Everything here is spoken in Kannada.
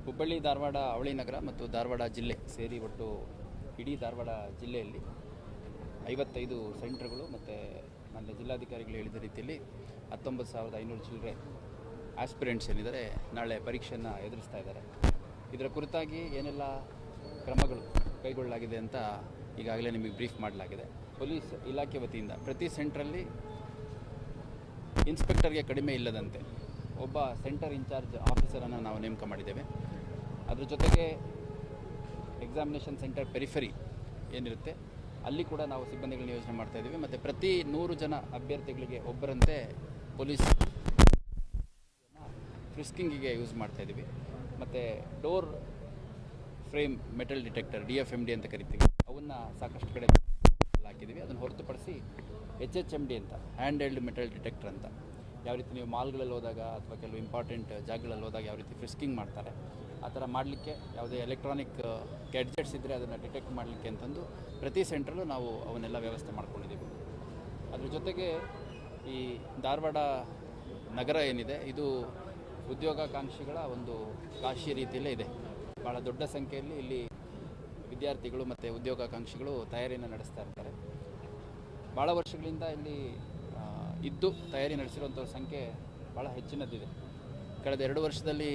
ಹುಬ್ಬಳ್ಳಿ ಧಾರವಾಡ ಅವಳಿ ನಗರ ಮತ್ತು ಧಾರವಾಡ ಜಿಲ್ಲೆ ಸೇರಿ ಒಟ್ಟು ಇಡೀ ಧಾರವಾಡ ಜಿಲ್ಲೆಯಲ್ಲಿ 55 ಸೆಂಟರ್ಗಳು ಮತ್ತು ಮಾನ್ಯ ಜಿಲ್ಲಾಧಿಕಾರಿಗಳು ಹೇಳಿದ ರೀತಿಯಲ್ಲಿ 19,500 ಚಿಲ್ಲರೆ ಆಸ್ಪಿರೆಂಟ್ಸ್ ಏನಿದ್ದಾರೆ ನಾಳೆ ಪರೀಕ್ಷೆಯನ್ನು ಎದುರಿಸ್ತಾ ಇದ್ದಾರೆ. ಇದರ ಕುರಿತಾಗಿ ಏನೆಲ್ಲ ಕ್ರಮಗಳು ಕೈಗೊಳ್ಳಲಾಗಿದೆ ಅಂತ ಈಗಾಗಲೇ ನಿಮಗೆ ಬ್ರೀಫ್ ಮಾಡಲಾಗಿದೆ. ಪೊಲೀಸ್ ಇಲಾಖೆ ವತಿಯಿಂದ ಪ್ರತಿ ಸೆಂಟ್ರಲ್ಲಿ ಇನ್ಸ್ಪೆಕ್ಟರ್ಗೆ ಕಡಿಮೆ ಇಲ್ಲದಂತೆ ಒಬ್ಬ ಸೆಂಟರ್ ಇನ್ಚಾರ್ಜ್ ಆಫೀಸರನ್ನು ನಾವು ನೇಮಕ ಮಾಡಿದ್ದೇವೆ. ಅದ್ರ ಜೊತೆಗೆ ಎಕ್ಸಾಮಿನೇಷನ್ ಸೆಂಟರ್ ಪೆರಿಫರಿ ಏನಿರುತ್ತೆ ಅಲ್ಲಿ ಕೂಡ ನಾವು ಸಿಬ್ಬಂದಿಗಳನ್ನ ಯೋಜನೆ ಮಾಡ್ತಾಯಿದ್ದೀವಿ. ಮತ್ತು ಪ್ರತಿ 100 ಜನ ಅಭ್ಯರ್ಥಿಗಳಿಗೆ ಒಬ್ಬರಂತೆ ಪೊಲೀಸ್ ಫ್ರಿಸ್ಕಿಂಗಿಗೆ ಯೂಸ್ ಮಾಡ್ತಾಯಿದ್ದೀವಿ. ಮತ್ತು door frame metal detector DFMD ಅಂತ ಕರಿತೀವಿ, ಅವನ್ನ ಸಾಕಷ್ಟು ಕಡೆ ಹಾಕಿದ್ದೀವಿ. ಅದನ್ನು ಹೊರತುಪಡಿಸಿ HHMD ಅಂತ ಹ್ಯಾಂಡ್ ಹೆಲ್ಡ್ ಮೆಟಲ್ ಡಿಟೆಕ್ಟರ್ ಅಂತ, ಯಾವ ರೀತಿ ನೀವು ಮಾಲ್ಗಳಲ್ಲಿ ಹೋದಾಗ ಅಥವಾ ಕೆಲವು ಇಂಪಾರ್ಟೆಂಟ್ ಜಾಗಗಳಲ್ಲಿ ಹೋದಾಗ ಯಾವ ರೀತಿ ಫ್ರಿಸ್ಕಿಂಗ್ ಮಾಡ್ತಾರೆ ಆ ಥರ ಮಾಡಲಿಕ್ಕೆ ಯಾವುದೇ ಎಲೆಕ್ಟ್ರಾನಿಕ್ ಗ್ಯಾಡ್ಜೆಟ್ಸ್ ಇದ್ದರೆ ಅದನ್ನು ಡಿಟೆಕ್ಟ್ ಮಾಡಲಿಕ್ಕೆ ಅಂತಂದು ಪ್ರತಿ ಸೆಂಟ್ರಲ್ಲೂ ನಾವು ಅವನ್ನೆಲ್ಲ ವ್ಯವಸ್ಥೆ ಮಾಡ್ಕೊಂಡಿದ್ದೀವಿ. ಅದ್ರ ಜೊತೆಗೆ ಈ ಧಾರವಾಡ ನಗರ ಏನಿದೆ ಇದು ಉದ್ಯೋಗಾಕಾಂಕ್ಷಿಗಳ ಒಂದು ಕಾಶಿ ರೀತಿಯಲ್ಲೇ ಇದೆ. ಭಾಳ ದೊಡ್ಡ ಸಂಖ್ಯೆಯಲ್ಲಿ ಇಲ್ಲಿ ವಿದ್ಯಾರ್ಥಿಗಳು ಮತ್ತು ಉದ್ಯೋಗಾಕಾಂಕ್ಷಿಗಳು ತಯಾರಿಯನ್ನು ನಡೆಸ್ತಾ ಇರ್ತಾರೆ. ಭಾಳ ವರ್ಷಗಳಿಂದ ಇಲ್ಲಿ ಇದ್ದು ತಯಾರಿ ನಡೆಸಿರುವಂಥ ಸಂಖ್ಯೆ ಭಾಳ ಹೆಚ್ಚಿನದ್ದಿದೆ. ಕಳೆದ 2 ವರ್ಷದಲ್ಲಿ